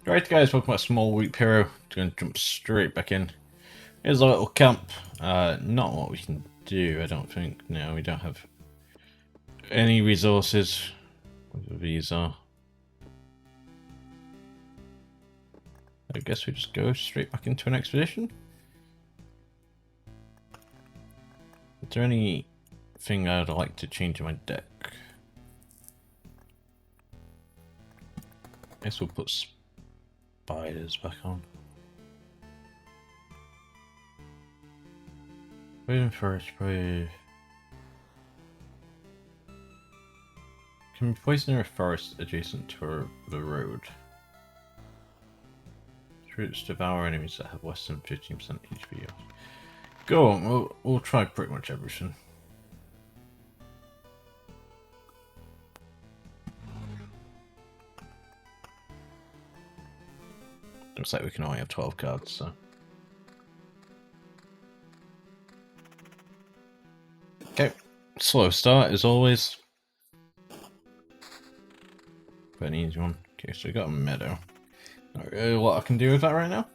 Right guys, welcome back to Small Weep Hero. Going to jump straight back in. Here's a little camp. Not what we can do, I don't think. No, we don't have any resources. Whatever these are. I guess we just go straight back into an expedition. Is there anything I'd like to change in my deck? I guess we'll put spiders back on. Waiting for a spray. Can be placed near a forest adjacent to the road. Troops devour enemies that have less than 15% HP. Go on, we'll try pretty much everything. Looks like we can only have 12 cards, so. Okay, slow start as always. But an easy one. Okay, so we got a meadow. Not really a lot I can do with that right now.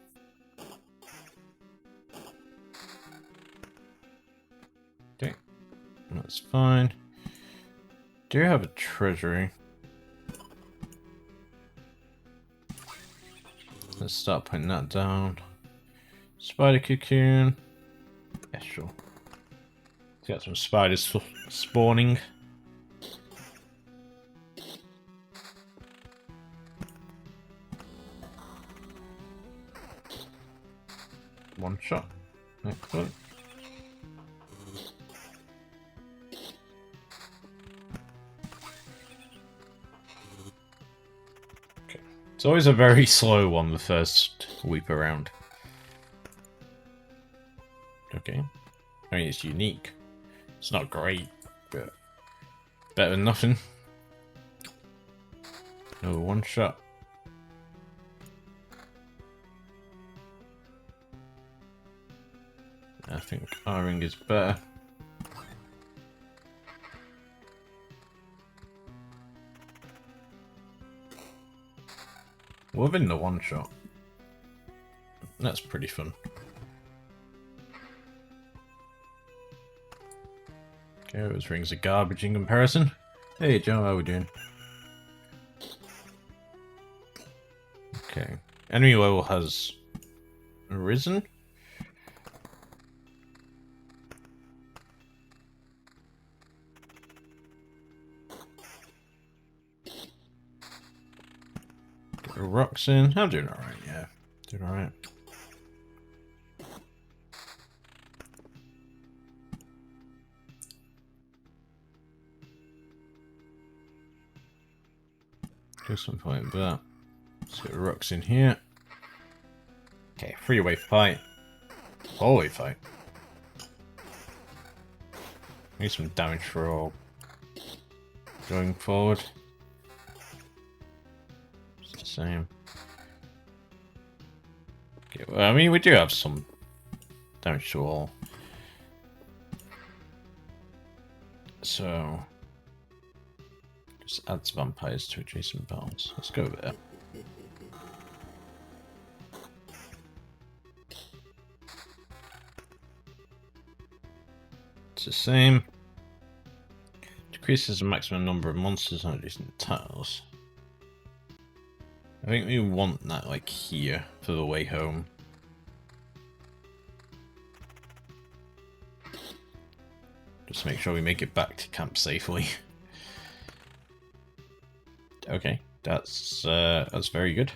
Okay, that's fine. Do have a treasury. Let's start putting that down. Spider cocoon. Yeah, sure. Got some spiders spawning. One shot. Excellent. Okay. It's always a very slow one, the first weep around. Okay. I mean, it's unique. It's not great, but better than nothing. No one shot. I think our ring is better. Within the one shot. That's pretty fun. Okay, those rings are garbage in comparison. Hey Joe, how are we doing? Okay. Enemy level has risen. Get the rocks in. I'm doing alright, yeah. Doing alright. Do something like that. Let's get the rocks in here. Okay, 3-way fight. 4-way fight. Need some damage for all going forward. It's the same. Okay, well, I mean, we do have some damage to all. So, just adds vampires to adjacent battles. Let's go there. It's the same. Decreases the maximum number of monsters on adjacent tiles. I think we want that like here for the way home. Just make sure we make it back to camp safely. Okay, that's very good.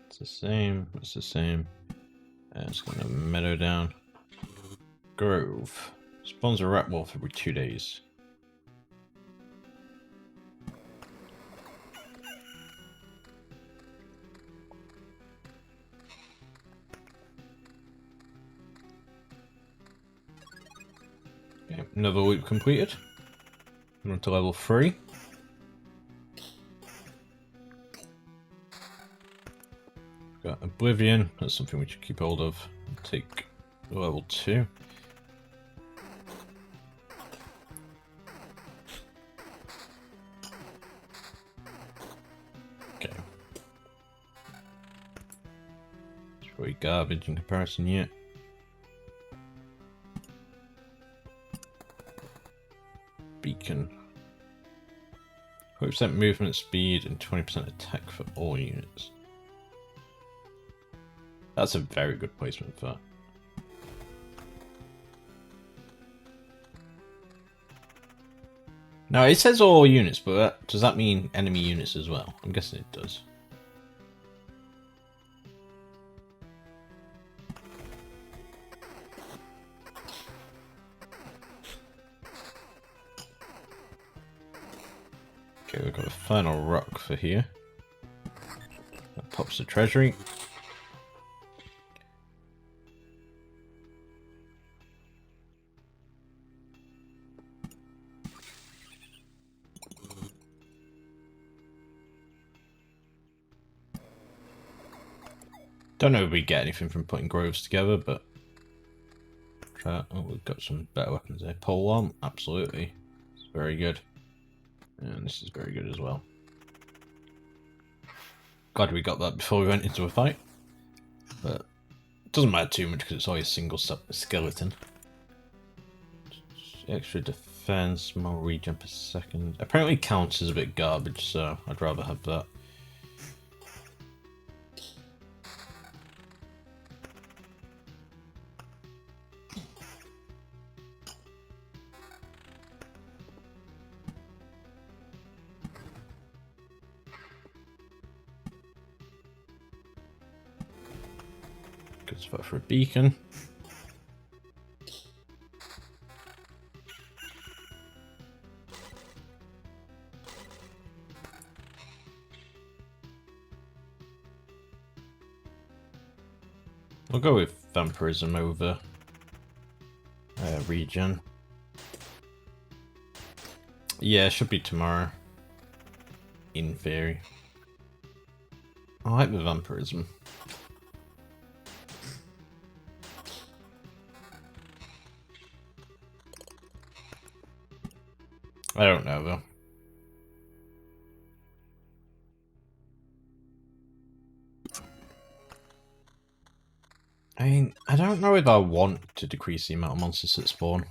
It's the same. It's the same. And it's gonna meadow down. Grove spawns a rat wolf every 2 days. Okay, another loop completed. We're on to level 3. Got Oblivion, that's something we should keep hold of. Take level 2. Pretty garbage in comparison yet. Beacon. 40% movement speed and 20% attack for all units. That's a very good placement for that. Now it says all units, but does that mean enemy units as well? I'm guessing it does. Okay, we've got a final rock for here. That pops the treasury. Don't know if we get anything from putting groves together, but try. Oh, we've got some better weapons there. Pole arm, absolutely. It's very good. And this is very good as well. Glad we got that before we went into a fight. But it doesn't matter too much because it's always a single skeleton. Extra defense, more regen per second. Apparently counts as a bit garbage, so I'd rather have that. Good spot for a beacon. We'll go with vampirism over regen. Yeah, should be tomorrow. In theory. I like the vampirism. I don't know though. I mean, I don't know if I want to decrease the amount of monsters that spawn.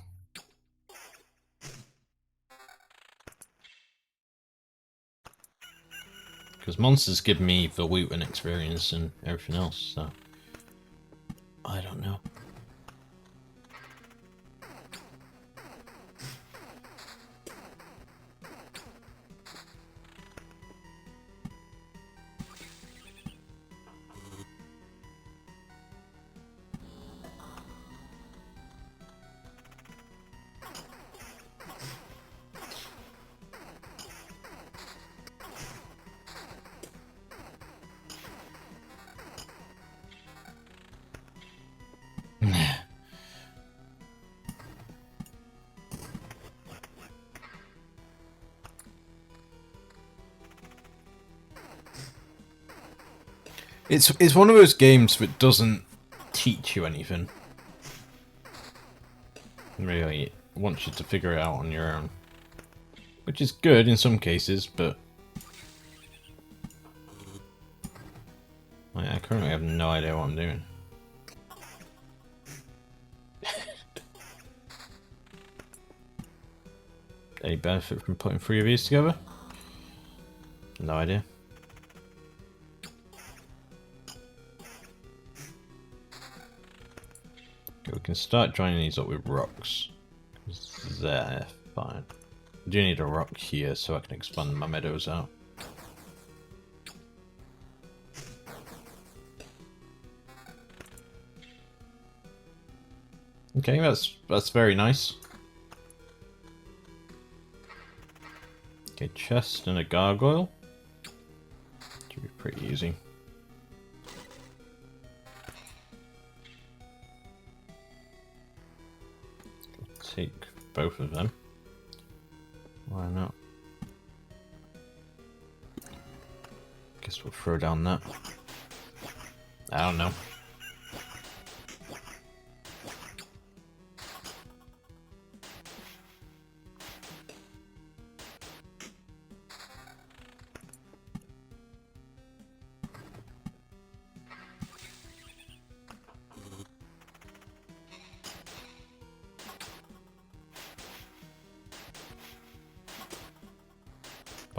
Because monsters give me the loot and experience and everything else, so... I don't know. It's one of those games that doesn't teach you anything. Really, it wants you to figure it out on your own. Which is good in some cases, but... I currently have no idea what I'm doing. Any benefit from putting 3 of these together? No idea. Okay, we can start joining these up with rocks. There, fine. I do need a rock here so I can expand my meadows out. Okay, that's very nice. Okay, chest and a gargoyle. Should be pretty easy. Take both of them. Why not? Guess we'll throw down that. I don't know.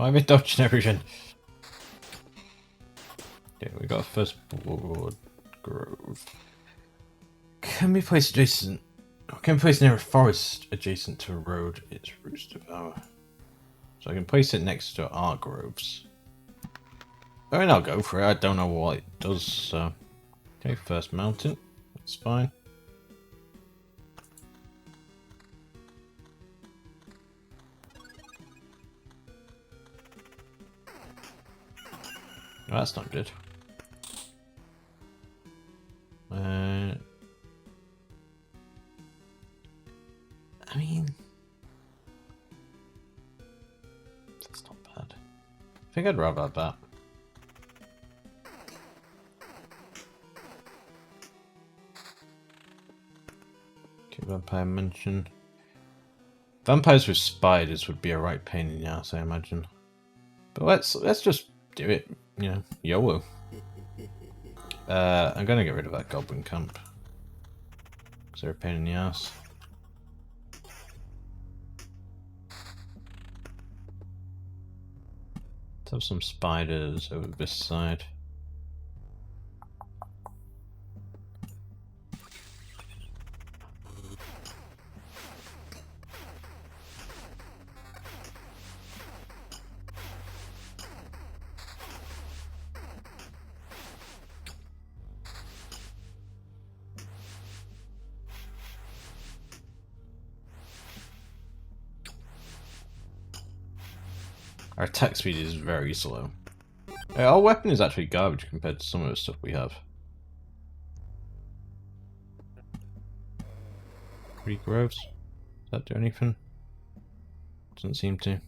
Why am I dodging everything? Okay, we got a first board grove. Can we place adjacent? Can we place near a forest adjacent to a road? It's roots devour. So I can place it next to our groves. I mean, I'll go for it. I don't know what it does, so... Okay, first mountain. That's fine. Oh, that's not good. I mean... That's not bad. I think I'd rather have that. Okay, vampire mention. Vampires with spiders would be a right pain in the ass, I imagine. But let's just do it, you know, YOLO. I'm gonna get rid of that goblin camp. Because they're a pain in the ass. Let's have some spiders over this side. Our attack speed is very slow. Our weapon is actually garbage compared to some of the stuff we have. Regroves? Does that do anything? Doesn't seem to.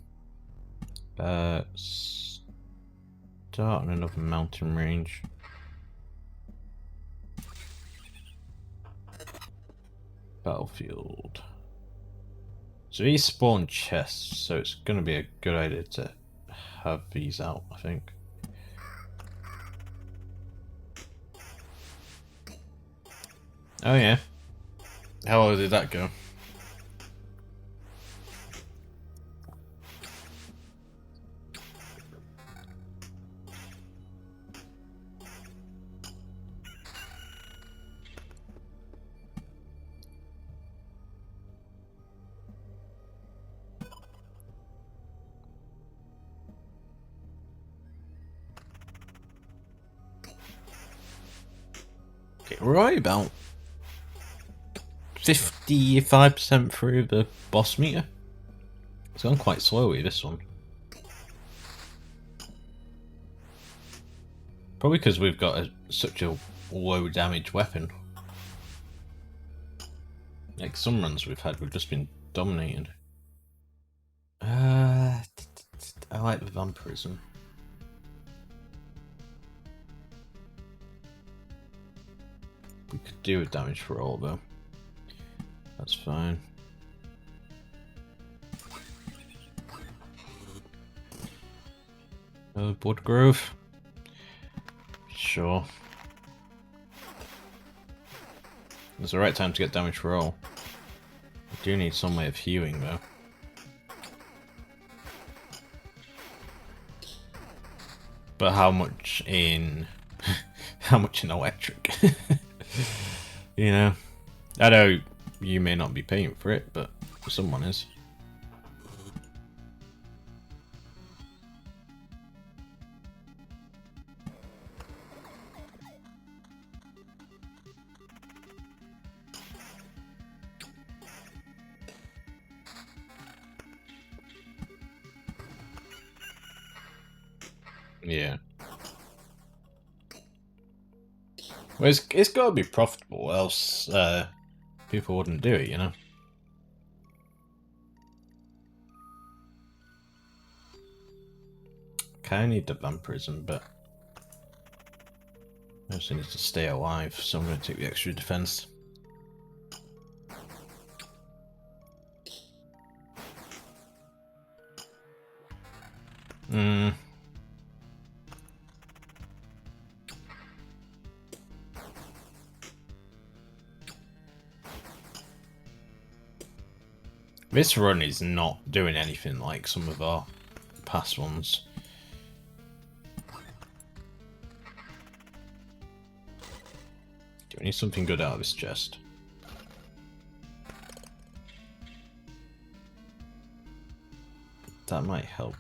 Start on another mountain range. Battlefield. So these spawn chests, so it's going to be a good idea to have these out, I think. Oh yeah. How low did that go? Okay, we're right about 55% through the boss meter. It's gone quite slowly, this one. Probably because we've got such a low damage weapon. Like some runs we've had, we've just been dominated. I like the vampirism. We could do a damage for all though. That's fine. Blood Grove. Sure. It's the right time to get damage for all. I do need some way of healing though. But how much in how much in electric? You know? I know you may not be paying for it, but someone is. Yeah. Well, it's got to be profitable, else people wouldn't do it, you know? Okay, I need the vampirism, but I also need to stay alive, so I'm going to take the extra defense. This run is not doing anything like some of our past ones. Do we need something good out of this chest? That might help.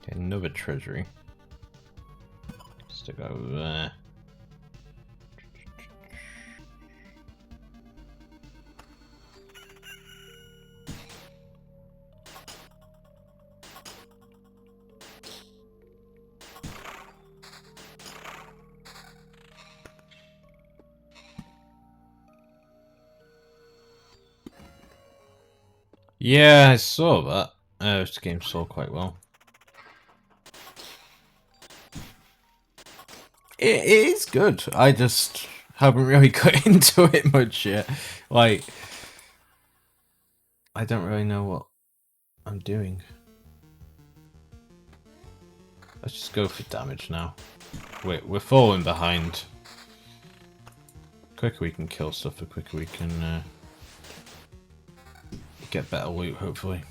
Okay, another treasury. Stick over there. Yeah, I saw that. This game sold quite well. It is good. I just haven't really got into it much yet. Like, I don't really know what I'm doing. Let's just go for damage now. We're falling behind. The quicker we can kill stuff, the quicker we can get better loot, hopefully.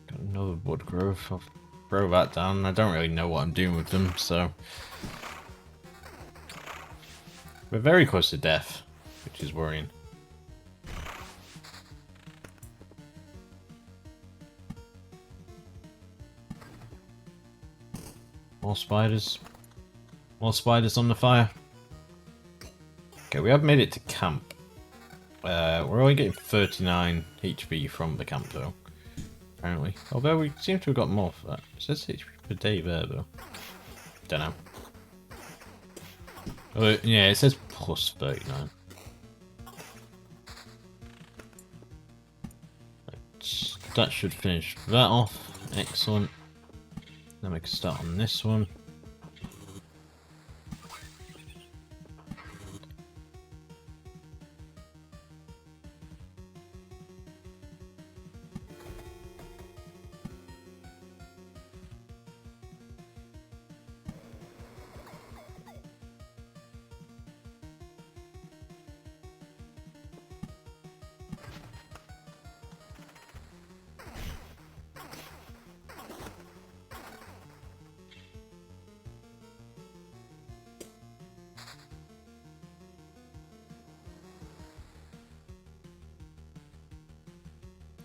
Got another wood grove. I'll throw that down. I don't really know what I'm doing with them, so we're very close to death, which is worrying. More spiders. More spiders on the fire. Okay, we have made it to camp. We're only getting 39 HP from the camp though, apparently. Although we seem to have got more for that. It says HP per day there though. Don't know. Oh, yeah, it says plus 39. That should finish that off. Excellent. Then we can start on this one.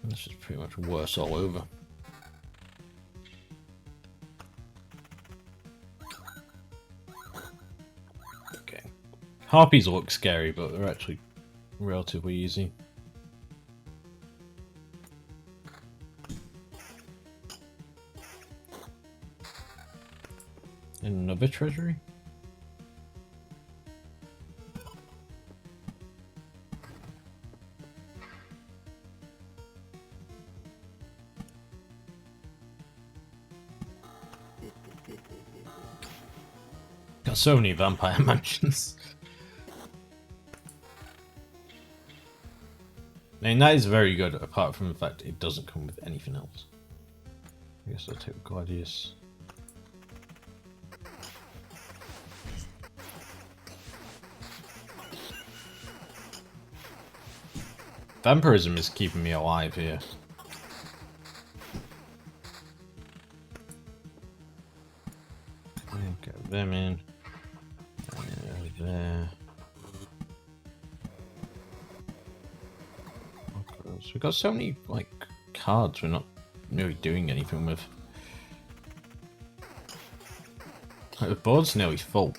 This is pretty much worse all over. Okay. Harpies look scary, but they're actually relatively easy. Another treasury? Got so many vampire mansions. I mean, that is very good, apart from the fact it doesn't come with anything else. I guess I'll take Gladius. Vampirism is keeping me alive here. Get them in. There. So we've got so many like cards we're not really doing anything with. Like, the board's nearly full.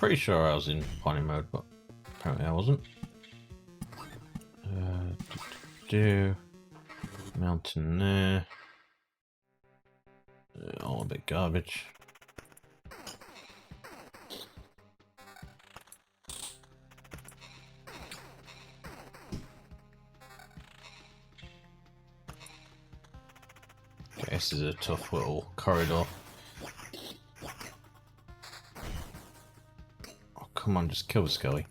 Pretty sure I was in planning mode, but apparently I wasn't. Mountain there. All a bit garbage. Okay, this is a tough little corridor. Oh, come on, just kill the Scully.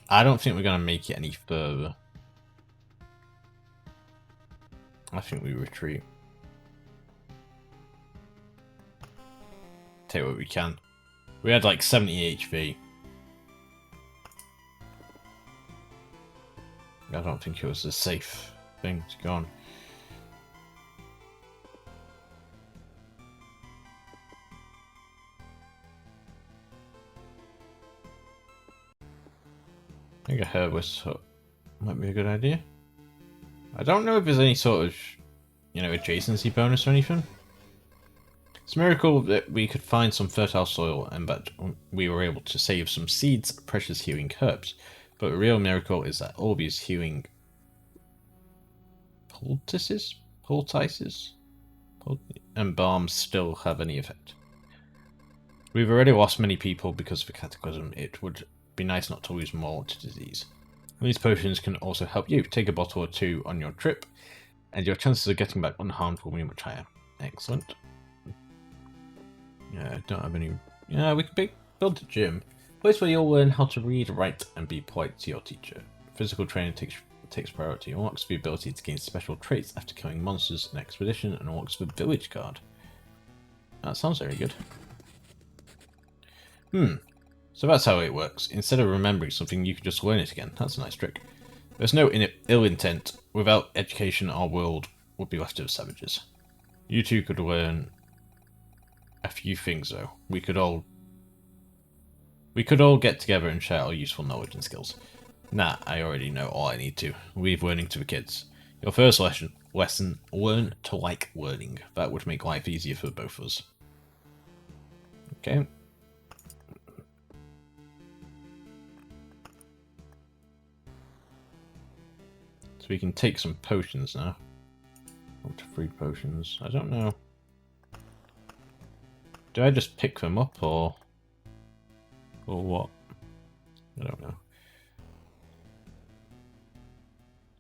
I don't think we're going to make it any further. I think we retreat. Take what we can. We had like 70 HP. I don't think it was a safe thing to go on. I think a herbalist hut might be a good idea. I don't know if there's any sort of, you know, adjacency bonus or anything. It's a miracle that we could find some fertile soil and that we were able to save some seeds, precious healing herbs. But the real miracle is that all these healing poultices and balms still have any effect. We've already lost many people because of the cataclysm. It would be nice not to lose more to disease. These potions can also help you. Take a bottle or two on your trip, and your chances of getting back unharmed will be much higher. Excellent. Yeah, don't have any... Yeah, we could build a gym. A place where you'll learn how to read, write, and be polite to your teacher. Physical training takes priority. Unlocks the ability to gain special traits after killing monsters in expedition, and unlocks the village card. That sounds very good. So that's how it works. Instead of remembering something, you can just learn it again. That's a nice trick. There's no ill intent. Without education, our world would be left to the savages. You two could learn a few things, though. We could all get together and share our useful knowledge and skills. Nah, I already know all I need to. Leave learning to the kids. Your first lesson, learn to like learning. That would make life easier for both of us. Okay. So we can take some potions now. Up to 3 potions. I don't know. Do I just pick them up or what? I don't know.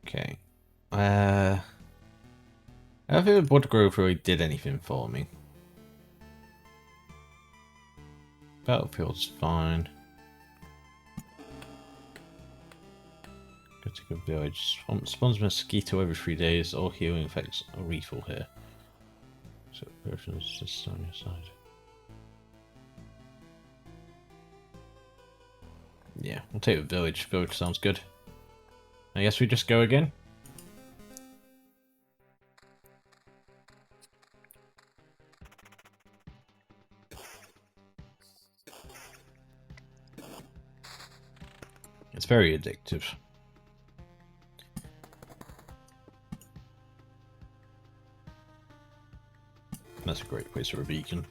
Okay. I don't think the Blood Grove really did anything for me. Battlefield's fine. Go to a village. Spawns mosquito every 3 days. All healing effects are lethal here. So potions just on your side. Yeah, we'll take the village. Village sounds good. I guess we just go again. It's very addictive. That's a great place for a beacon.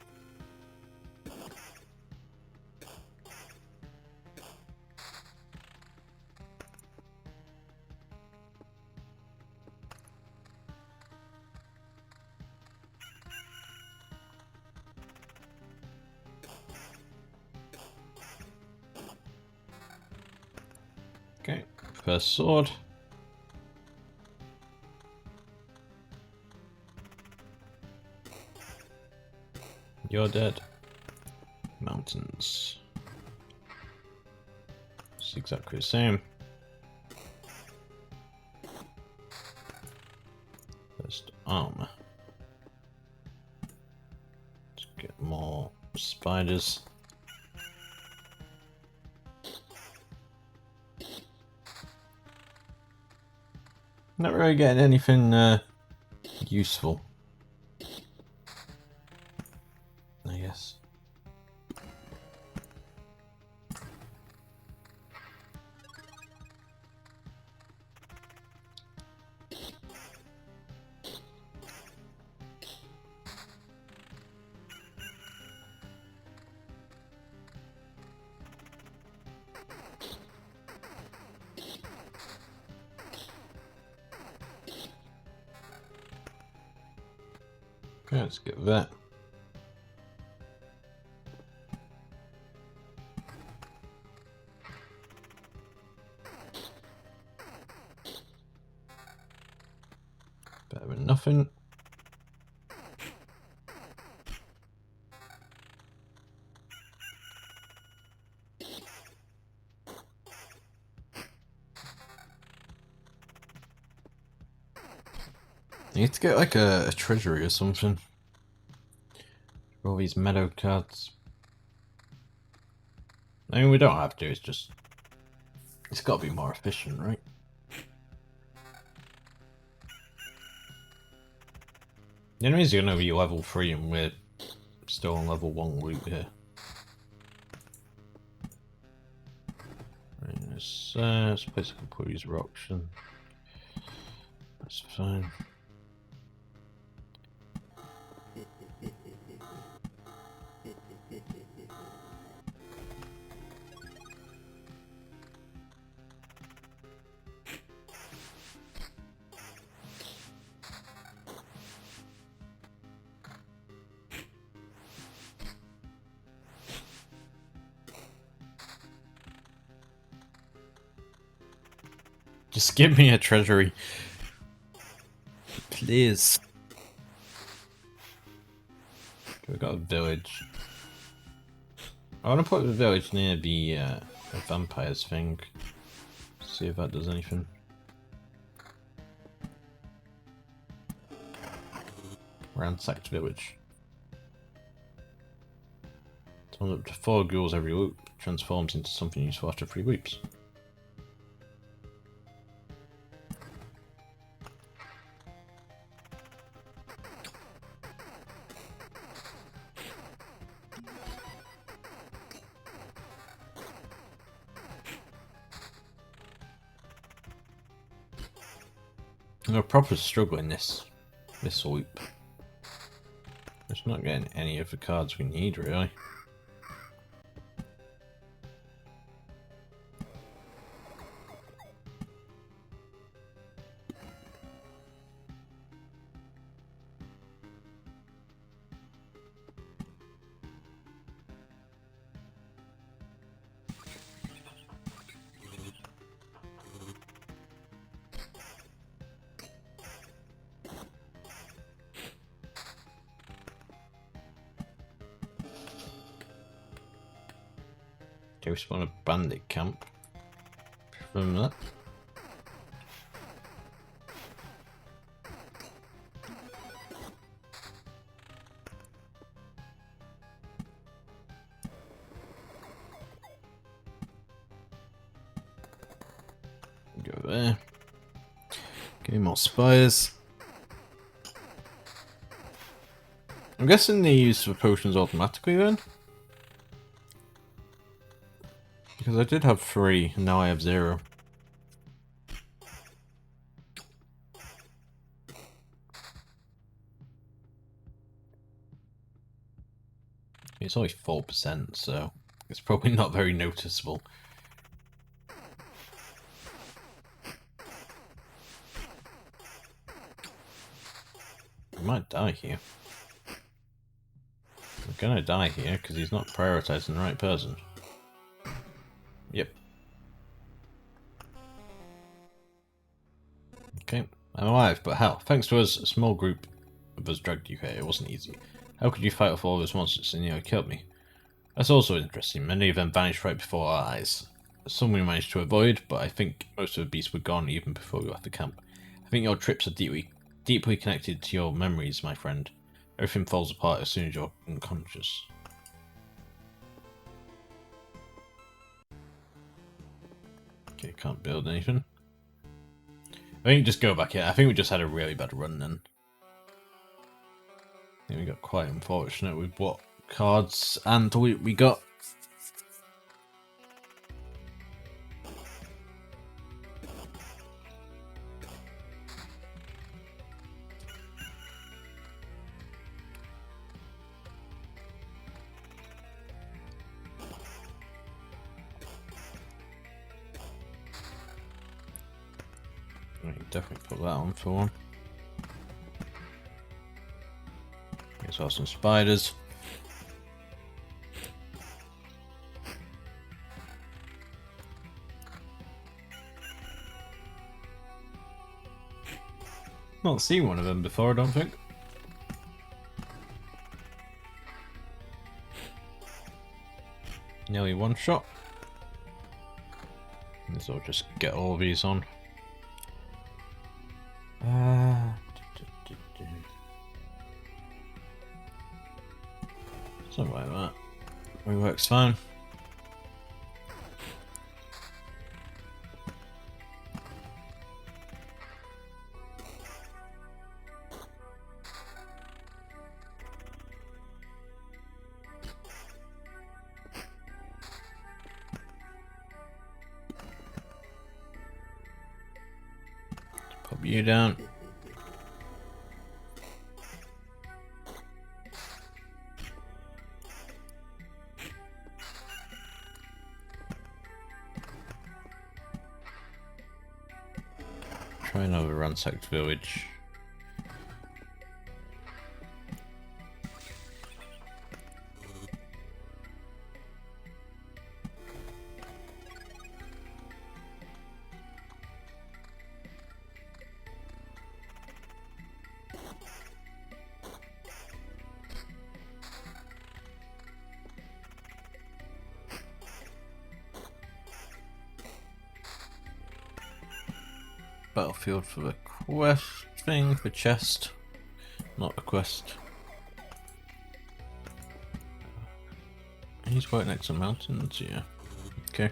Okay, first sword. You're dead. Mountains. It's exactly the same. First armor. Let's get more spiders. Not really getting anything useful, I guess. Okay, let's get that. Better than nothing. You need to get like a treasury or something for all these meadow cards. I mean, we don't have to, it's just... It's got to be more efficient, right? The only reason you're going to be level 3 and we're still on level 1 loot here. Right, let's place a couple of these rocks and... That's fine. Just give me a treasury. Please. We've got a village. I want to put the village near the vampires thing. See if that does anything. Ransacked village. Turns up to 4 ghouls every loop. Transforms into something useful after 3 weeks. We're proper struggling this loop. Just not getting any of the cards we need, really. Okay, we spawn a bandit camp. From that. Go there. Give me more spires. I'm guessing they use the potions automatically then? Because I did have 3, and now I have 0. It's only 4%, so it's probably not very noticeable. I might die here. I'm gonna die here because he's not prioritizing the right person. Yep. Okay, I'm alive, but how? Thanks to us, a small group of us dragged you here. It wasn't easy. How could you fight off all those monsters and nearly killed me? That's also interesting. Many of them vanished right before our eyes. Some we managed to avoid, but I think most of the beasts were gone even before we left the camp. I think your trips are deeply connected to your memories, my friend. Everything falls apart as soon as you're unconscious. Okay, can't build anything. I think just go back here. I think we just had a really bad run then. I think we got quite unfortunate with what cards and loot we got. Definitely put that on for one. Here's our some spiders. Not seen one of them before, I don't think. Nearly one shot. So I'll just get all these on. Something like that. It works fine. Pop you down. Try another ransacked village. Battlefield for the quest thing, for chest, not a quest. He's right next to mountains, yeah. Okay.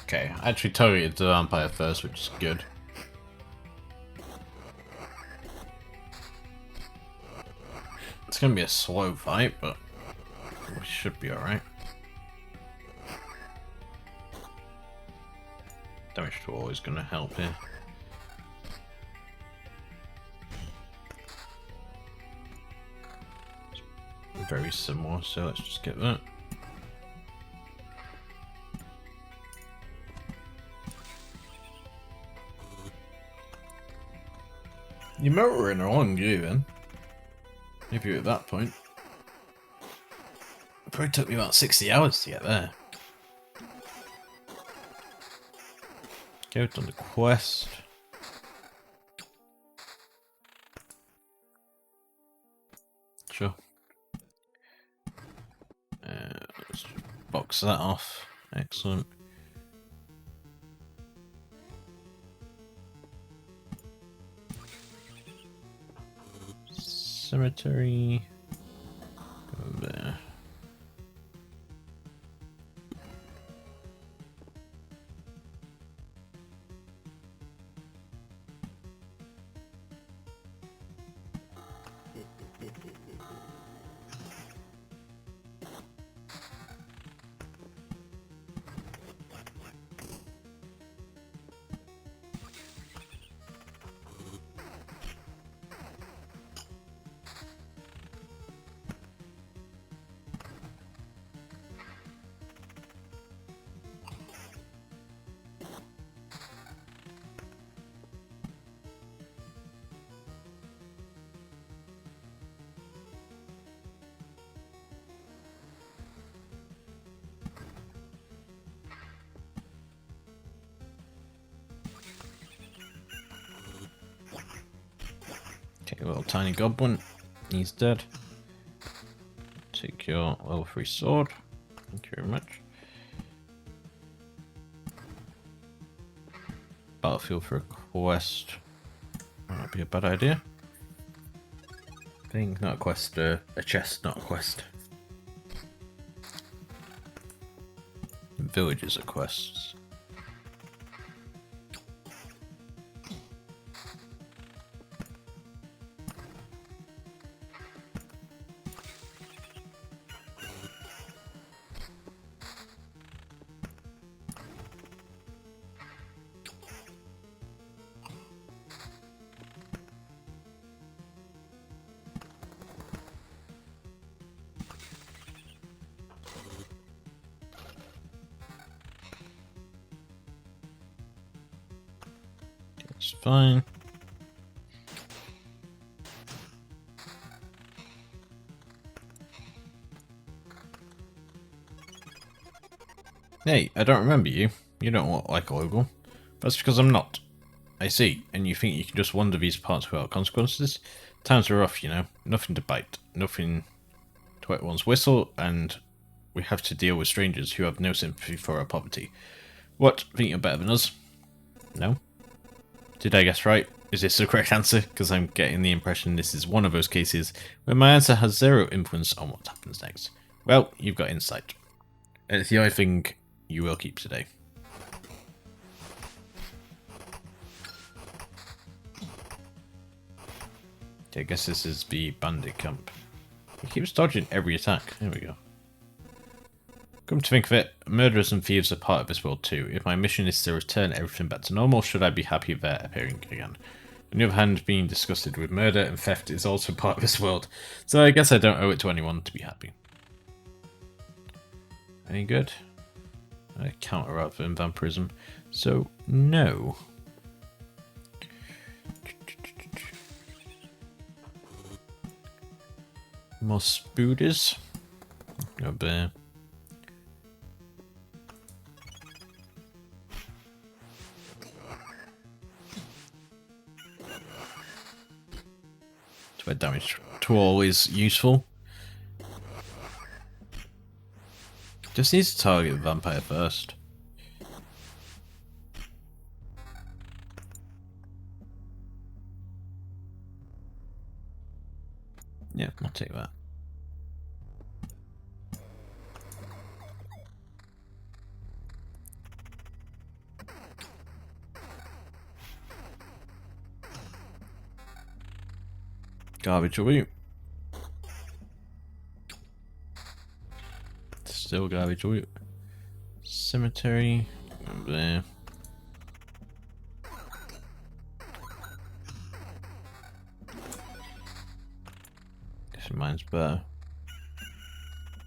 Okay, I actually targeted the vampire first, which is good. It's gonna be a slow fight, but we should be alright. Damage to all is gonna help here. Very similar, so let's just get that. You motoring along, you then? If you're at that point. It probably took me about 60 hours to get there. Okay, we've done the quest. Sure. Let's box that off. Excellent. Cemetery. Go there. Okay, little tiny goblin. He's dead. Take your level 3 sword. Thank you very much. Battlefield for a quest. Might be a bad idea. Thing, not a quest, a chest, not a quest. Villages are quests. It's fine. Hey, I don't remember you. You don't look like a local. That's because I'm not. I see, and you think you can just wander these parts without consequences? Times are rough, you know. Nothing to bite, nothing to wet one's whistle, and we have to deal with strangers who have no sympathy for our poverty. What? Think you're better than us? No? Did I guess right? Is this the correct answer? Because I'm getting the impression this is one of those cases where my answer has zero influence on what happens next. Well, you've got insight. And it's the only thing you will keep today. Okay, I guess this is the bandit camp. He keeps dodging every attack. There we go. Come to think of it, murderers and thieves are part of this world too. If my mission is to return everything back to normal, should I be happy with their appearing again? On the other hand, being disgusted with murder and theft is also part of this world, so I guess I don't owe it to anyone to be happy. Any good? I counter rather than vampirism, so no. More spooders. No bear. Where damage tool is useful. Just needs to target the vampire first. Yeah, I'll take that. Garbage loot. Still garbage loot. Cemetery. Over there. Guess mine's better.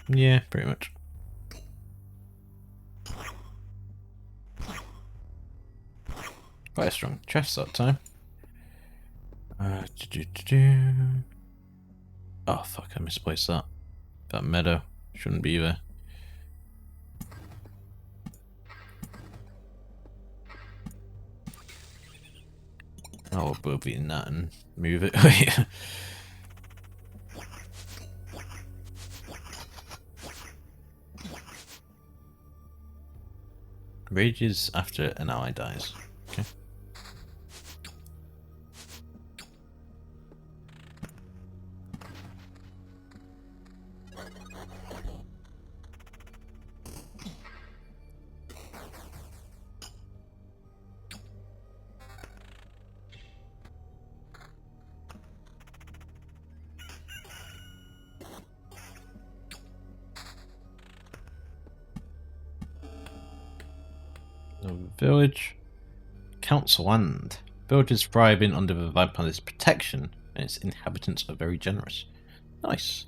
Yeah, pretty much. Quite a strong chest that time. Oh fuck, I misplaced that. That meadow shouldn't be there. Oh, we'll be in that and move it. Rages after an ally dies. Okay. The village council land. Village is thriving under the vampire's protection, and its inhabitants are very generous. Nice.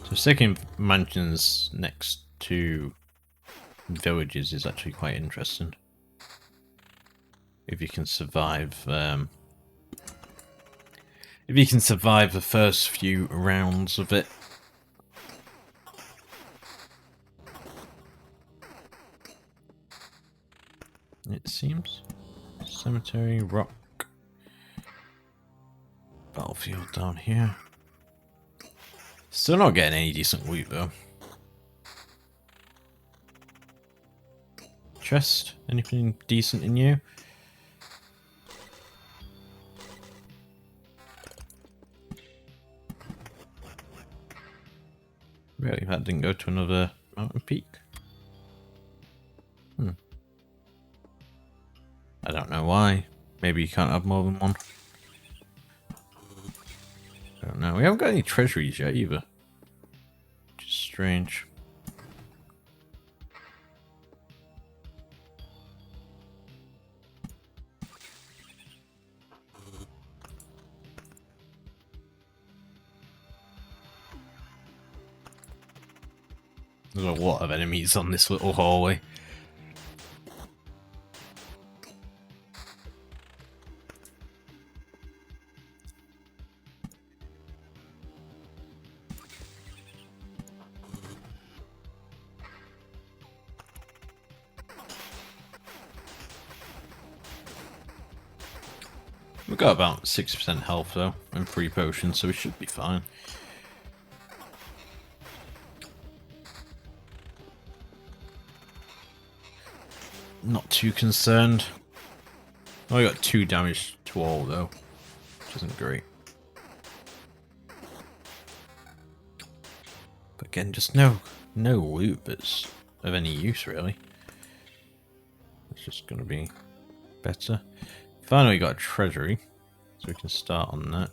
So sticking mansions next to villages is actually quite interesting. If you can survive, the first few rounds of it. It seems. Cemetery, rock. Battlefield down here. Still not getting any decent loot though. Chest, anything decent in you? Really, that didn't go to another mountain peak. I don't know why. Maybe you can't have more than one. I don't know. We haven't got any treasuries yet either. Which is strange. There's a lot of enemies on this little hallway. We've got about 60% health though, and 3 potions, so we should be fine. Not too concerned. Oh, we got 2 damage to all though, which isn't great. But again, just no loot that's of any use really. It's just gonna be better. Finally got a treasury, so we can start on that.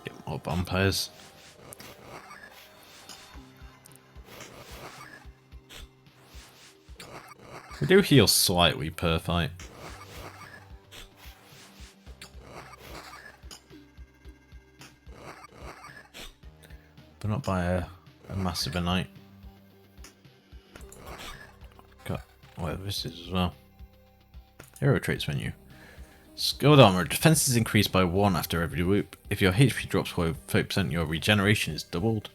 Get more vampires. We do heal slightly per fight. But not by a massive amount. Got whatever this is as well. Hero traits menu. Skilled armor. Defense is increased by 1 after every loop. If your HP drops below 30%, your regeneration is doubled.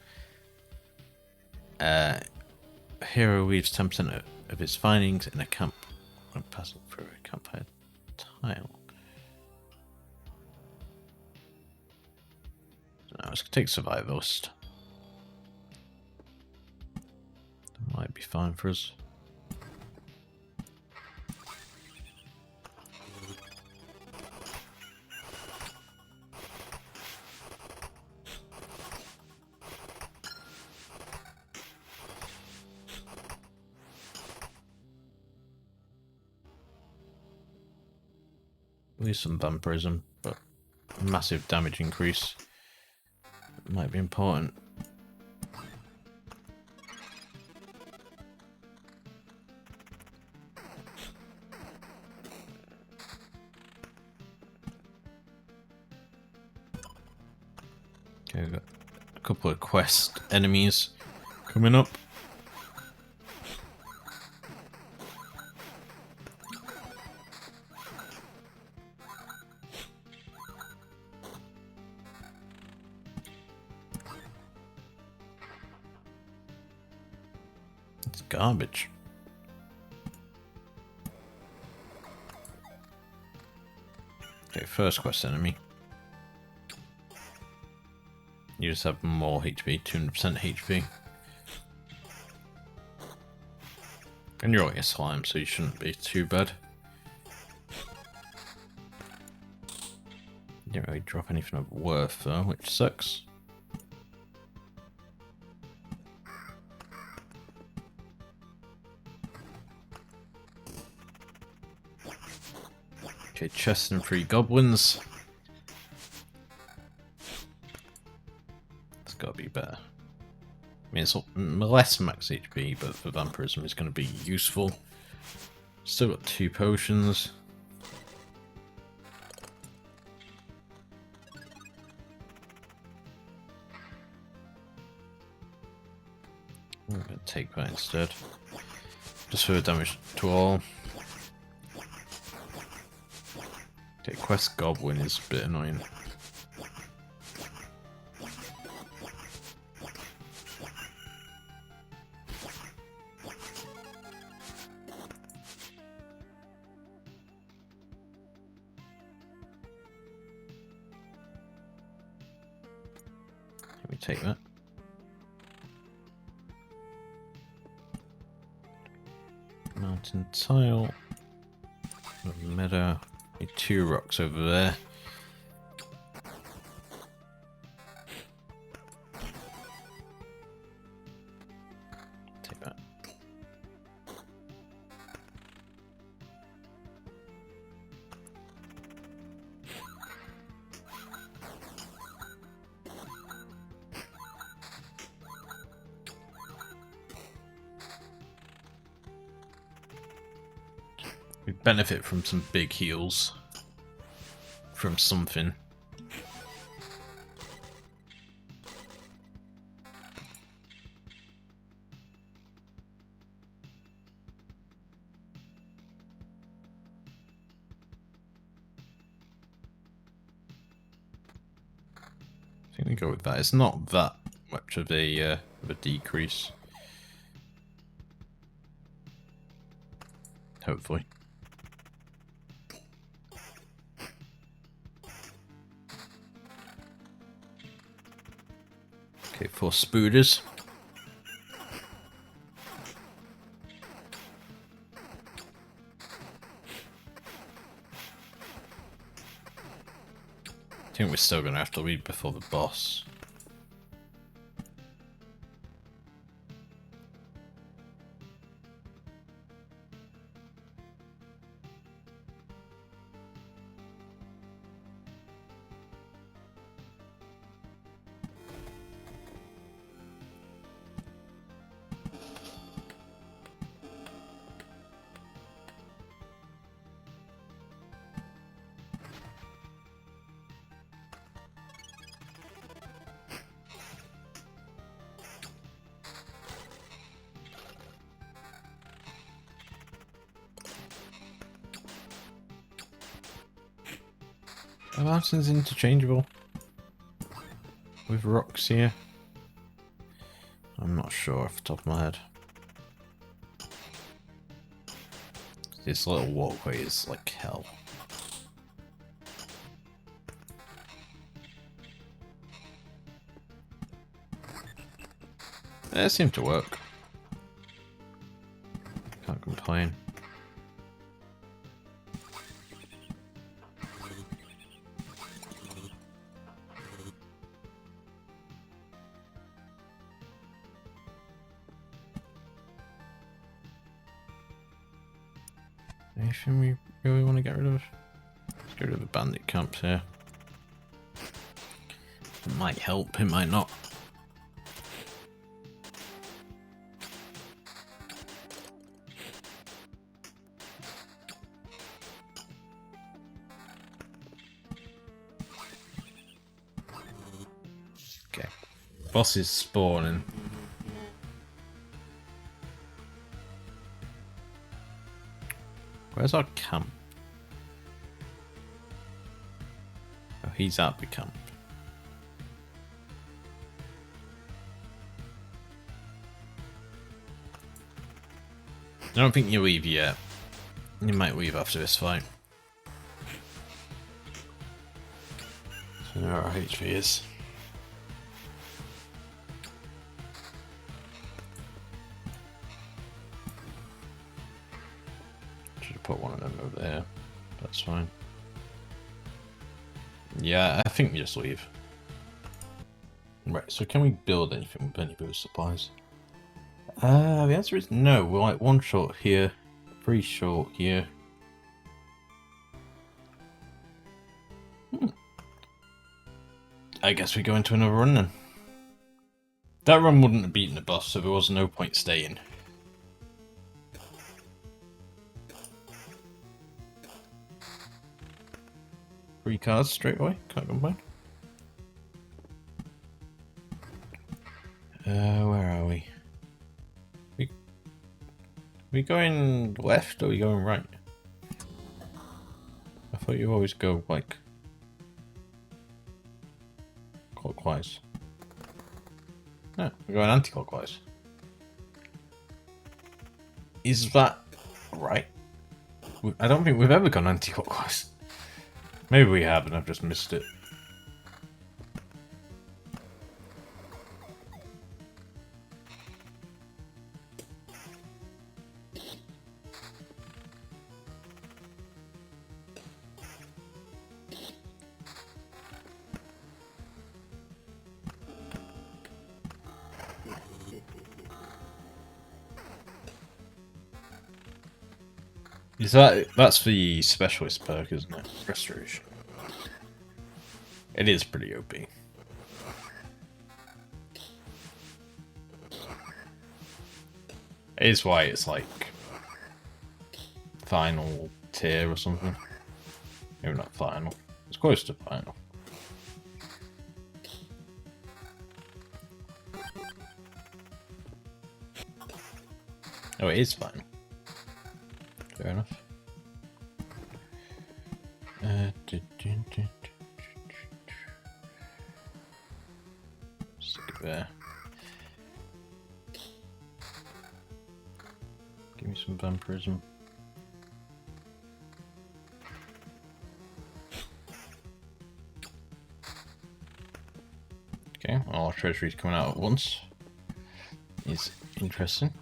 Hero leaves 10% of its findings in a camp when passing through a campfire tile. Now let's take survivalist. That might be fine for us. Lose some vampirism, but massive damage increase might be important. Okay, we've got a couple of quest enemies coming up. It's garbage. Okay, first quest enemy. You just have more HP, 200% HP. And you're already a slime, so you shouldn't be too bad. Didn't really drop anything of worth though, which sucks. Okay, chest and 3 goblins. It's gotta be better. I mean, it's less max HP, but for vampirism it's gonna be useful. Still got 2 potions. I'm gonna take that instead. Just for damage to all. Okay, quest goblin is a bit annoying. Let me take that. Mountain tile. Meadow. Need 2 rocks over there. Take that. We benefit from some big heals. From something. I think we go with that. It's not that much of a decrease. Hopefully. Okay, 4 spooders. I think we're still going to have to read before the boss. Are mountains interchangeable with rocks here? I'm not sure off the top of my head. This little walkway is like hell. It seemed to work. Can't complain. Anything we really want to get rid of? Let's get rid of the bandit camps here. It might help, it might not. Okay. Boss is spawning. Where's our camp? Oh, he's at the camp. I don't think you leave yet. You might leave after this fight. So there our HP is. Should have put one of them over there. That's fine. Yeah, I think we just leave. Right, so can we build anything with any boost supplies? The answer is no. We're like 1 short here, 3 short here. I guess we go into another run then. That run wouldn't have beaten the boss, so there was no point staying. Free cards straight away, can't complain. Where are we? We going left or are we going right? I thought you always go like clockwise. No, we're going anti-clockwise. Is that right? I don't think we've ever gone anti-clockwise. Maybe we have and I've just missed it. Is that's the specialist perk, isn't it? Restoration. It is pretty OP. It is why it's like final tier or something. Maybe not final. It's close to final. Oh, it is final. Fair enough. Stick it there. Give me some vampirism. Okay, all our treasuries coming out at once is interesting.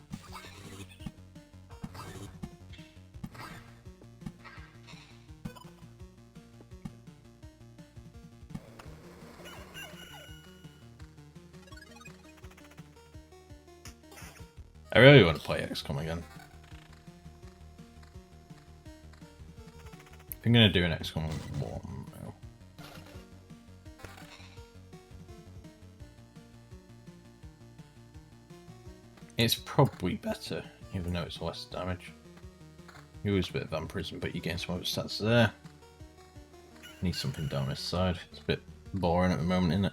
I really want to play XCOM again. I'm gonna do an XCOM 1 now. It's probably better, even though it's less damage. You lose a bit of vampirism, but you gain some other stats there. Need something down this side. It's a bit boring at the moment, isn't it?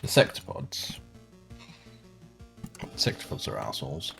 The sectopods. Sectopods are assholes.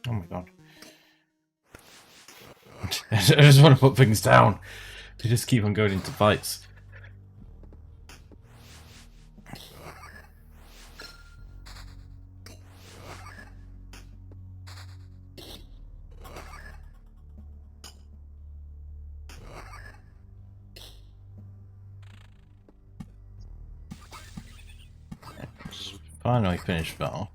Oh my god. I just want to put things down. They just keep on going into fights. Finally finished that off.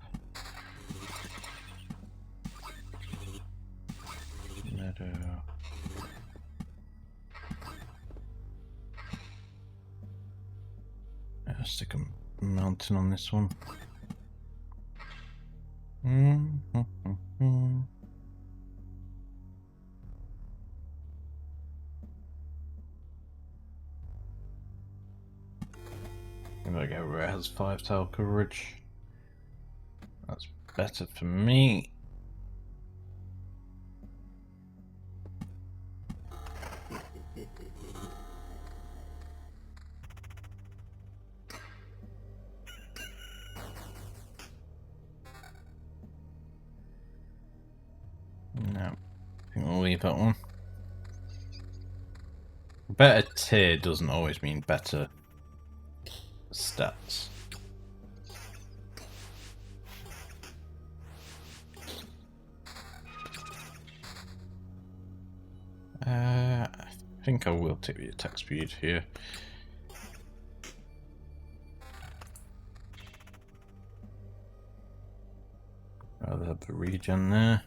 I'll stick a mountain on this one. I'm gonna go where it has 5 tile coverage. That's better for me. No, I think we'll leave that one. Better tier doesn't always mean better stats. I think I will take the attack speed here. Rather have the regen there.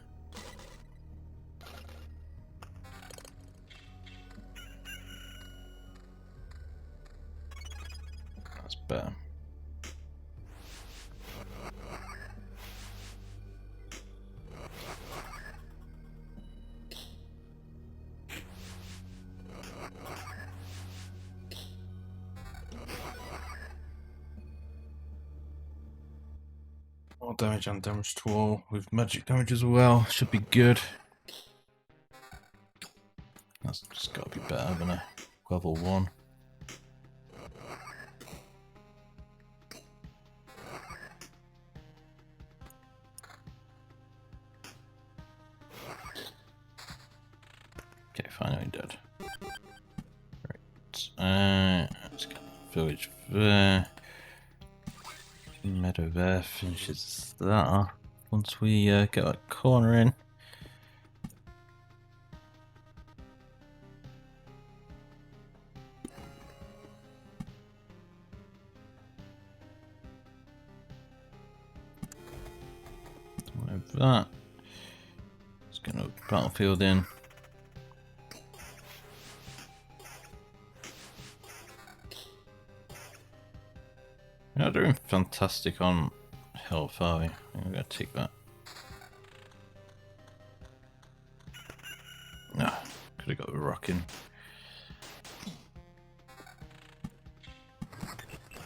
That's better. More damage and damage to all with magic damage as well. Should be good. That's just got to be better than a level 1. Okay, finally dead. Right. Let's get the village there. Meadow there finishes that. Once we get that corner in, that. Let's get a battlefield in. You're not doing fantastic on health, are we? I'm gonna take that. No, could have got a rock in.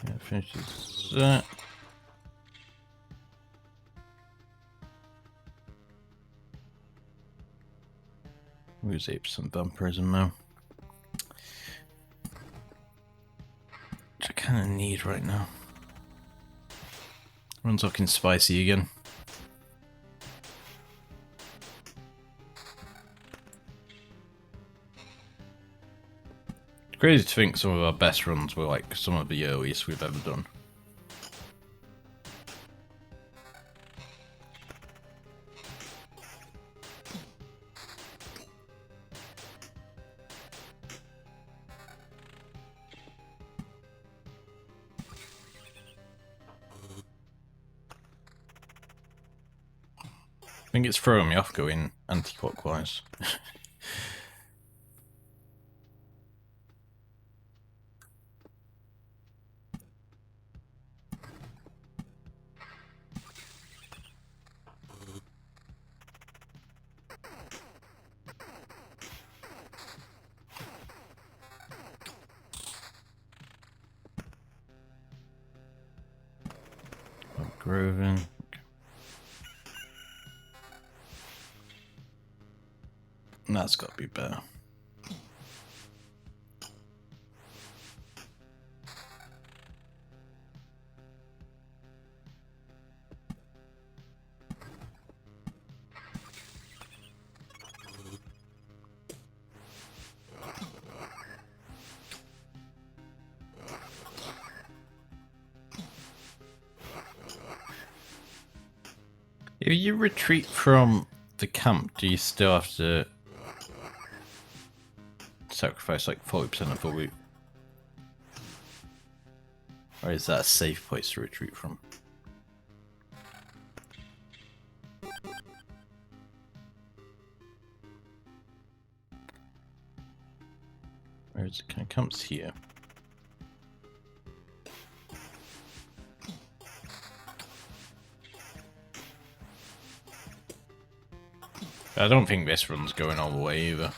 Yeah, finishes that. We'll use apes and vampirism now. Which I kind of need right now. Everyone's looking spicy again. It's crazy to think some of our best runs were like some of the earliest we've ever done. I think it's throwing me off going anti-clockwise. Groven. That's got to be better. If you retreat from the camp, do you still have to sacrifice like 40% of the loot? Or is that a safe place to retreat from? Where is it? Kind of comes here. I don't think this run's going all the way either.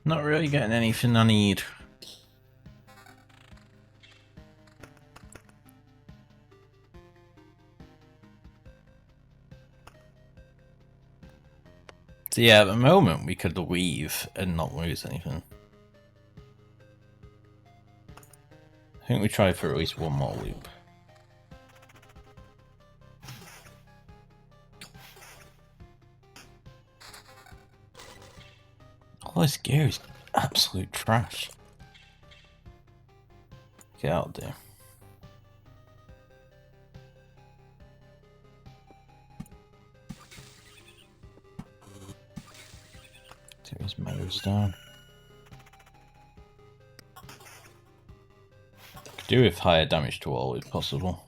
Not really getting anything I need. So yeah, at the moment we could leave and not lose anything. I think we try for at least one more loop. All this gear is absolute trash. Get out there. Tear his meadows down. Could do with higher damage to all if possible.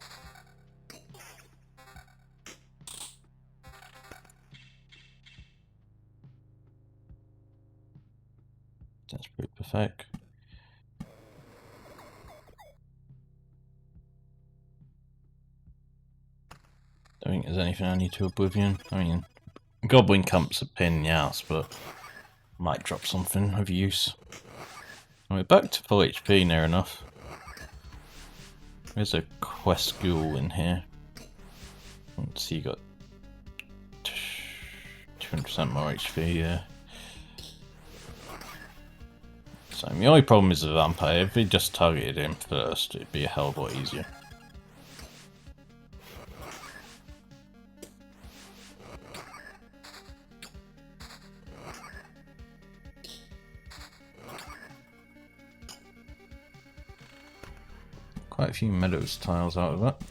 That's pretty pathetic. Don't think there's anything I need to Oblivion. I mean, Goblin Camp's a pain in the ass, but might drop something of use. We're back to full HP near enough. There's a quest ghoul in here. Let's see, you got 200% more HP, yeah. So the only problem is the vampire. If we just targeted him first, it'd be a hell of a lot easier. Quite a few meadows tiles out of that.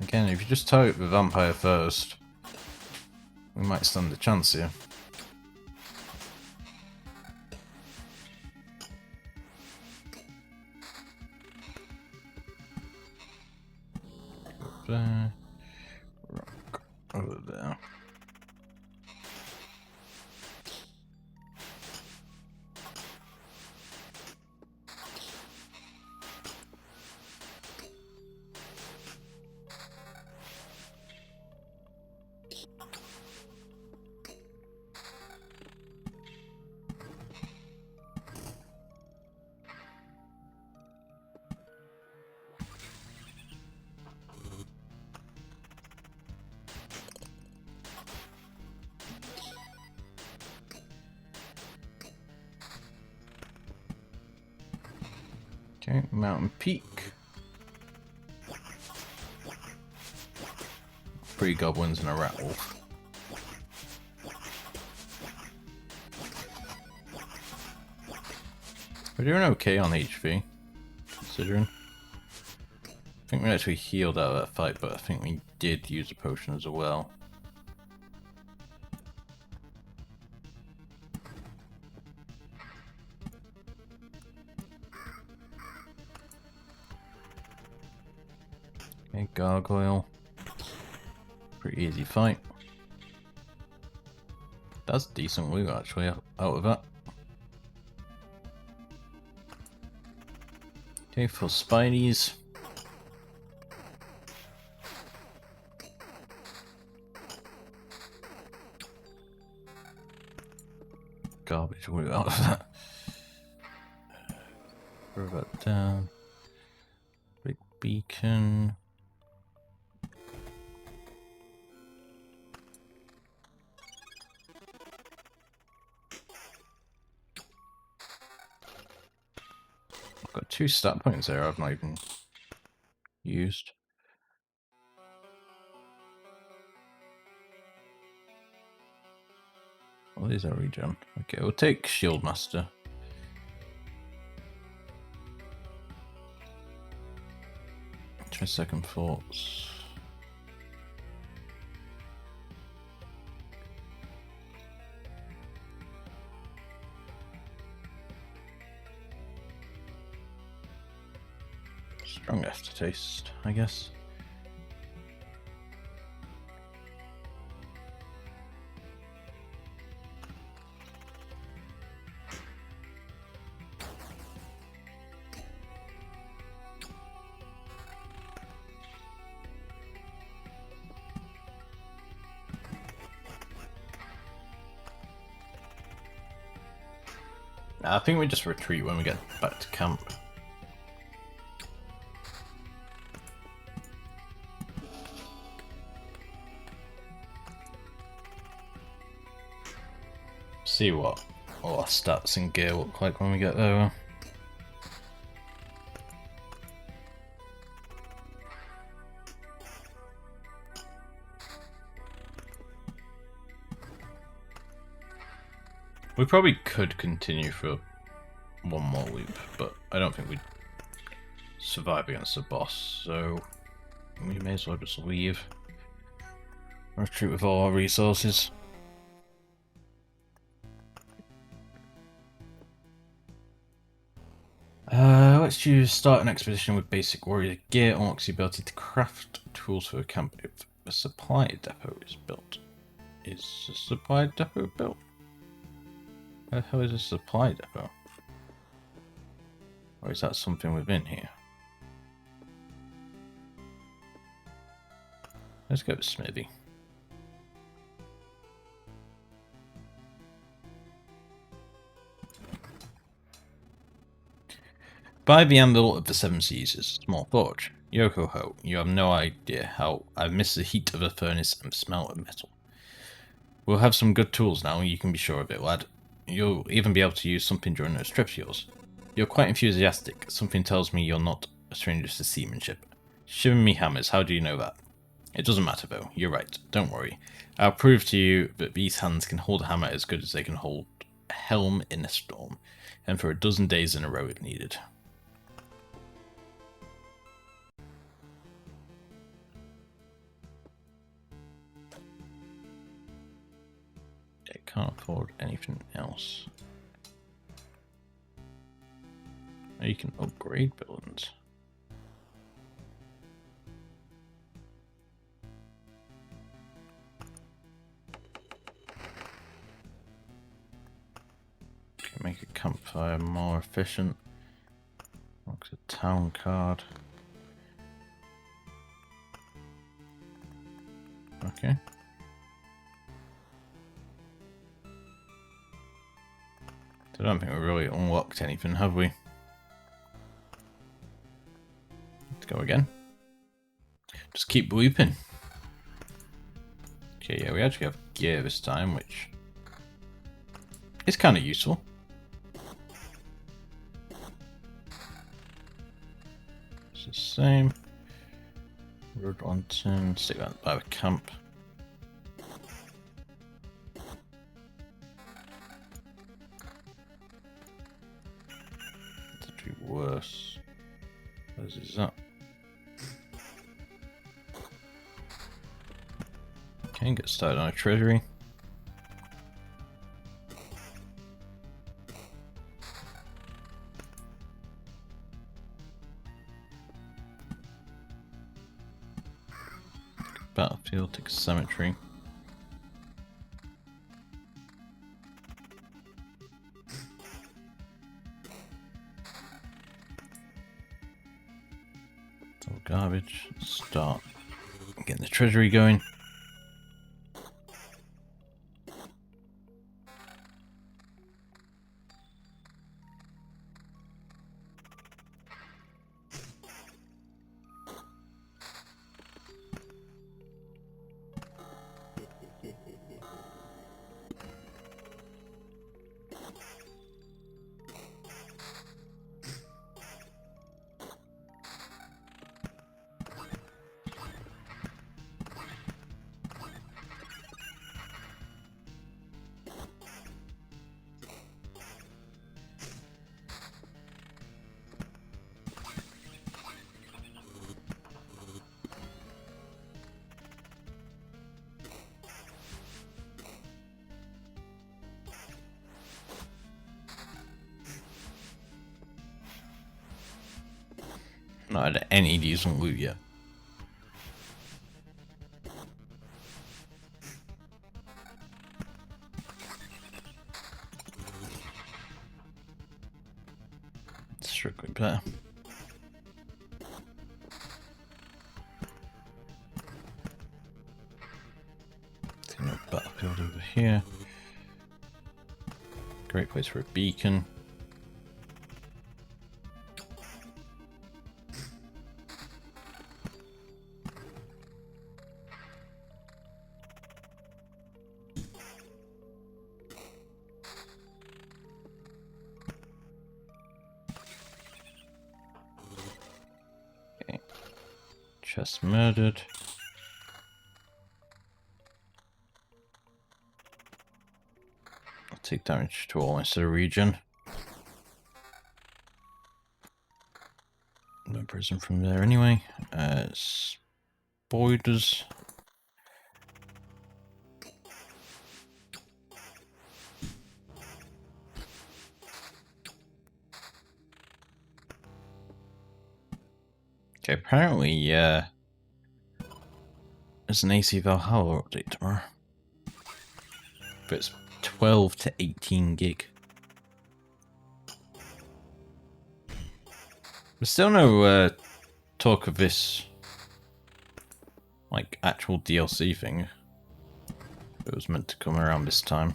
Again, if you just target the vampire first, we might stand a chance here. There. Rock over there. Okay, mountain peak. 3 goblins and a rat wolf. We're doing okay on HP, considering. I think we actually healed out of that fight, but I think we did use a potion as well. Okay, gargoyle. Pretty easy fight. That's decent loot actually out of that. Okay, for Spideys. Garbage loot out of that. Throw that down. Big beacon. I've got 2 stat points there I've not even used. Well, these are regen. Okay, we'll take Shield Master. Try second thoughts. Strong aftertaste, I guess. I think we just retreat when we get back to camp. See what all our stats and gear look like when we get there. We probably could continue for one more loop, but I don't think we'd survive against the boss, so we may as well just leave. Retreat with all our resources. Let's choose start an expedition with basic warrior gear. Unlocks the ability to craft tools for a camp if a supply depot is built. Is a supply depot built? Where the hell is a supply depot? Or is that something within here? Let's go to Smithy. By the anvil of the seven seas is a small forge. Yoko ho, you have no idea how I've missed the heat of a furnace and the smell of metal. We'll have some good tools now, you can be sure of it, lad. You'll even be able to use something during those trips of yours. You're quite enthusiastic. Something tells me you're not a stranger to seamanship. Shiver me hammers, how do you know that? It doesn't matter though, you're right, don't worry. I'll prove to you that these hands can hold a hammer as good as they can hold a helm in a storm, and for a dozen days in a row if needed. I can't afford anything else. Oh, you can upgrade buildings. Make a campfire more efficient. Looks a town card. Okay. I don't think we really unlocked anything, have we? Let's go again. Just keep looping. Okay, yeah, we actually have gear this time, which is kind of useful. It's the same. Road lantern, stick that by the camp. It's actually worse. What is that? Okay, get started on a treasury. Battlefield, take a cemetery. It's all garbage. Start getting the treasury going. Not had any decent loot yet. It's strictly better. Taking a battlefield over here. Great place for a beacon. Chest murdered. I'll take damage to all into the region. No prison from there anyway. Spoilers. Okay, apparently, there's an AC Valhalla update tomorrow. But it's 12 to 18 gig. There's still no talk of this, like, actual DLC thing. It was meant to come around this time.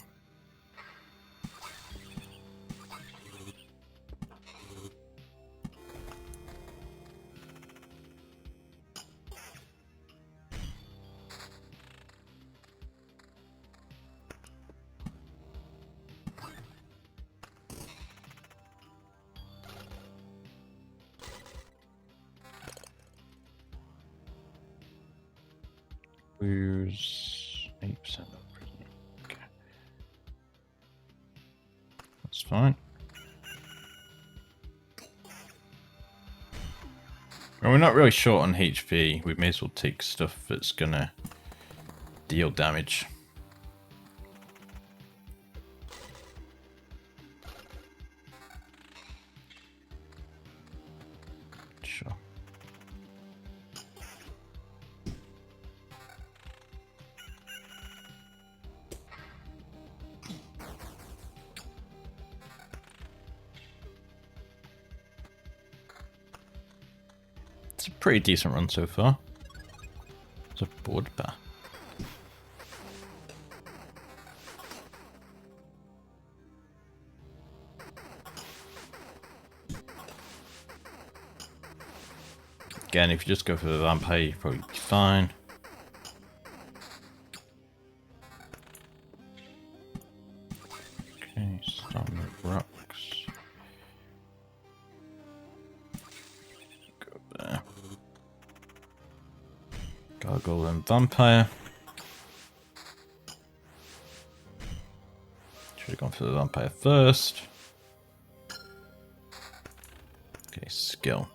Lose 8%. Okay. That's fine. Well, we're not really short on HP. We may as well take stuff that's gonna deal damage. Sure. It's a pretty decent run so far. It's a board bar. Again, if you just go for the vampire, you'll probably be fine. Okay, start with rocks. Go there. Gargoyle and vampire. Should have gone for the vampire first. Okay, skill.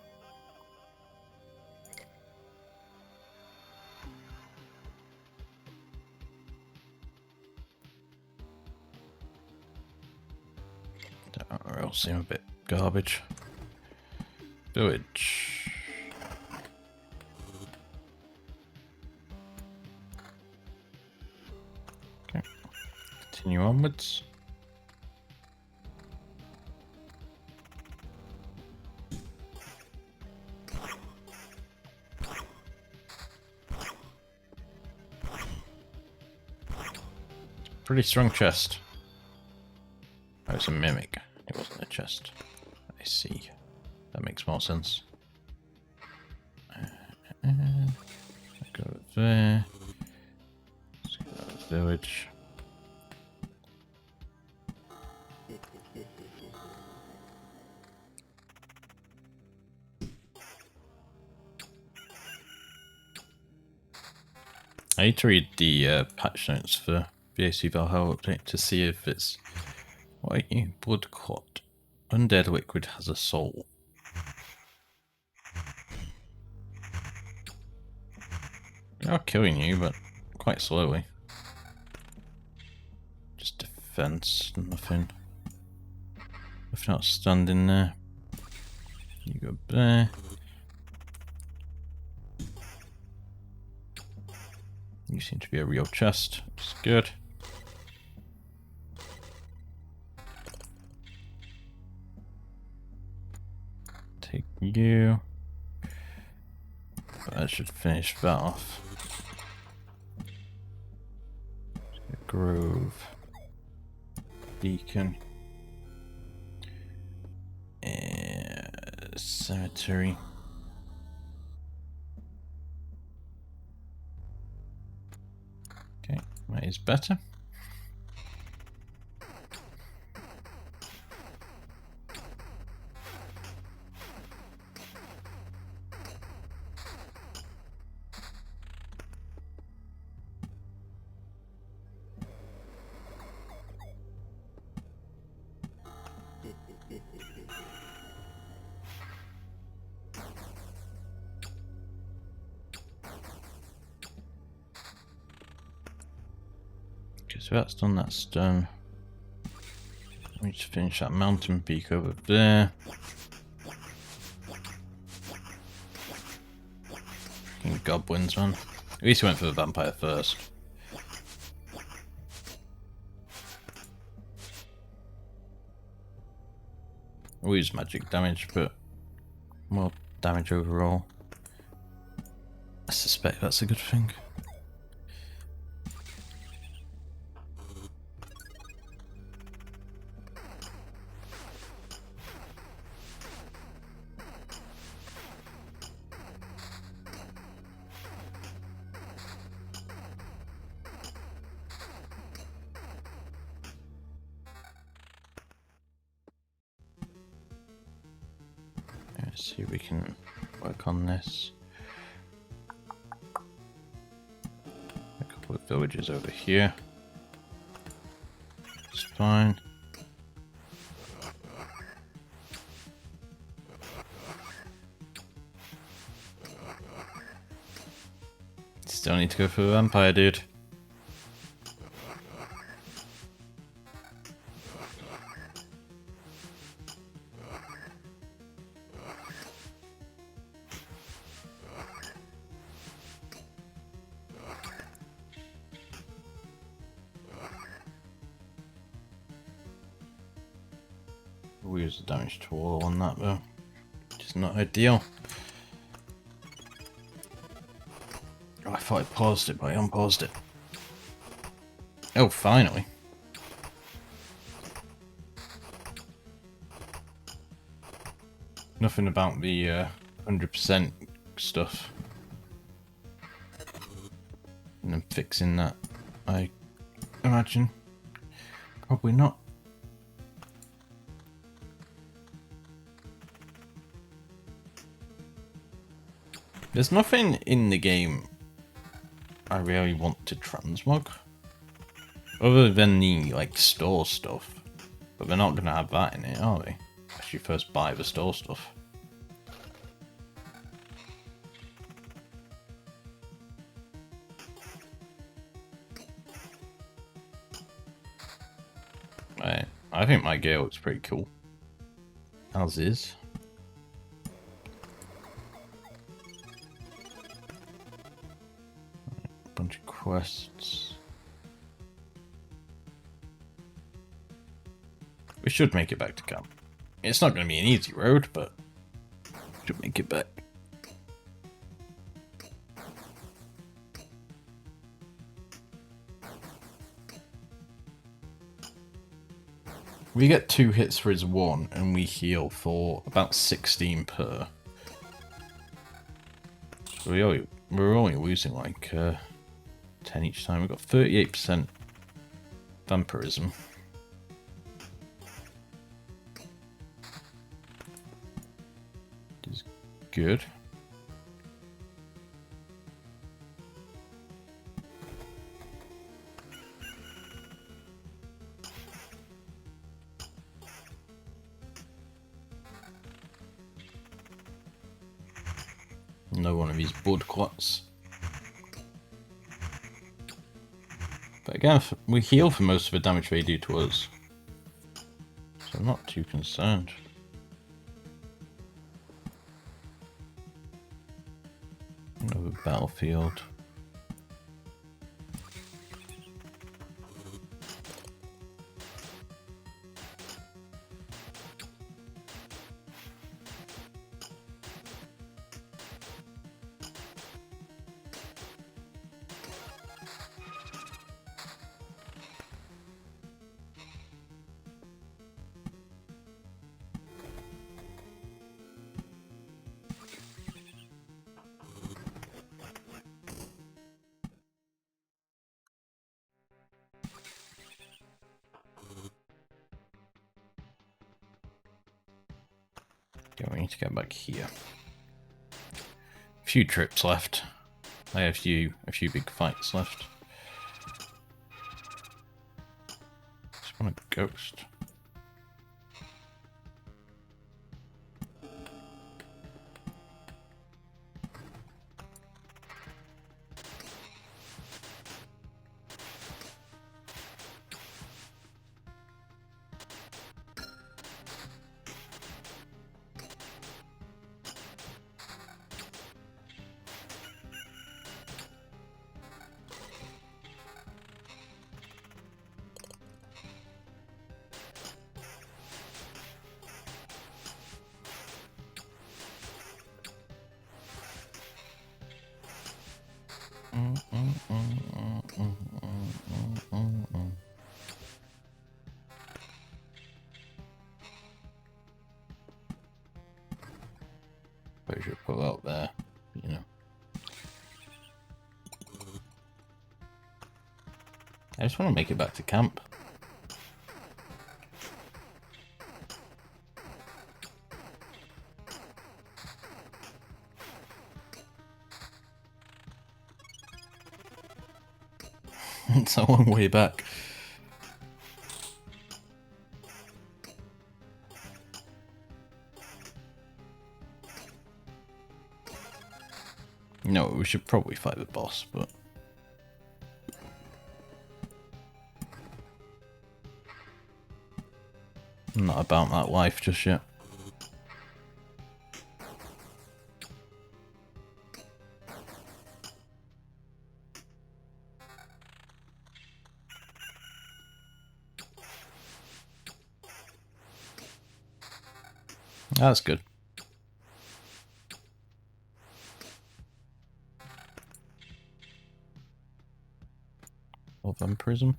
Or else seem a bit garbage. Village. Okay. Continue onwards. Pretty strong chest. Oh, it's a mimic. It wasn't a chest. I see. That makes more sense. Go there. Let's go to the village. I need to read the patch notes for VAC Valhalla update to see if it's... What are you? Blood clot. Undead liquid has a soul. They are killing you, but quite slowly. Just defense, nothing. Nothing outstanding there. You go there. You seem to be a real chest, which is good. Take you. That should finish that off. Grove. Beacon. Cemetery. Okay, that is better. So that's done, that's done. We need to finish that mountain peak over there. Freaking goblins, man. At least we went for the vampire first. We'll use magic damage, but more damage overall. I suspect that's a good thing. Let's see if we can work on this. villagers over here. It's fine. Still need to go for the vampire, dude. We'll use the damage to wall on that though, which is not ideal. Oh, I thought I paused it, but I unpaused it. Oh, finally. Nothing about the 100% stuff. And then fixing that, I imagine. Probably not. There's nothing in the game I really want to transmog. Other than the, like, store stuff. But they're not going to have that in it, are they? Unless you first buy the store stuff. Right. I think my gear looks pretty cool. As is. Bunch of quests. We should make it back to camp. It's not going to be an easy road, but we should make it back. We get 2 hits for his 1, and we heal for about 16 per. So we're only losing like 10 each time. We've got 38% vampirism. Which is good. Another one of these blood clots. But again, we heal for most of the damage they do to us. So I'm not too concerned. Another battlefield. Okay, we need to get back here. A few trips left. I have a few big fights left. Just want a ghost. I should put out there, you know. I just want to make it back to camp. It's a long way back. No, we should probably fight the boss, but... I'm not about that life just yet. That's good. Vampirism.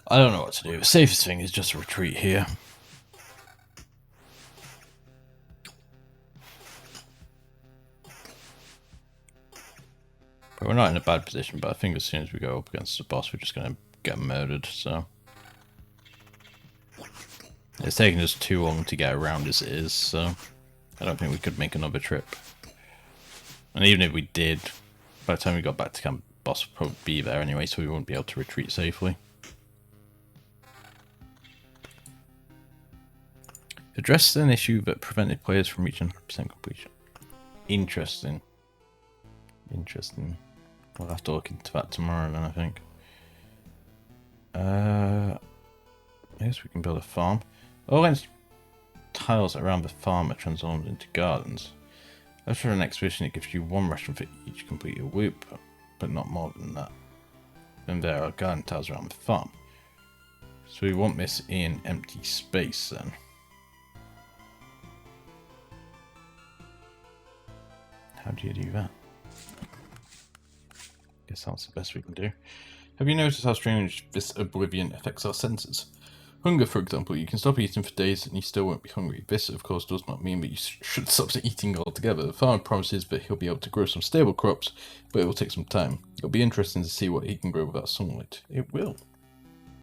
I don't know what to do. The safest thing is just retreat here. But we're not in a bad position, but I think as soon as we go up against the boss, we're just going to get murdered, so... It's taking us too long to get around as it is, so... I don't think we could make another trip. And even if we did, by the time we got back to camp, the boss would probably be there anyway, so we wouldn't be able to retreat safely. Addressed an issue that prevented players from reaching 100% completion. Interesting. Interesting. We'll have to look into that tomorrow then, I think. I guess we can build a farm. Orange tiles around the farm are transformed into gardens. After an expedition, it gives you 1 ration for each completed loop, but not more than that. Then there are garden tiles around the farm. So we want this in empty space then. How do you do that? Guess that's the best we can do. Have you noticed how strange this oblivion affects our senses? Hunger, for example, you can stop eating for days and you still won't be hungry. This, of course, does not mean that you should stop eating altogether. The farmer promises that he'll be able to grow some stable crops, but it will take some time. It'll be interesting to see what he can grow without sunlight. It will.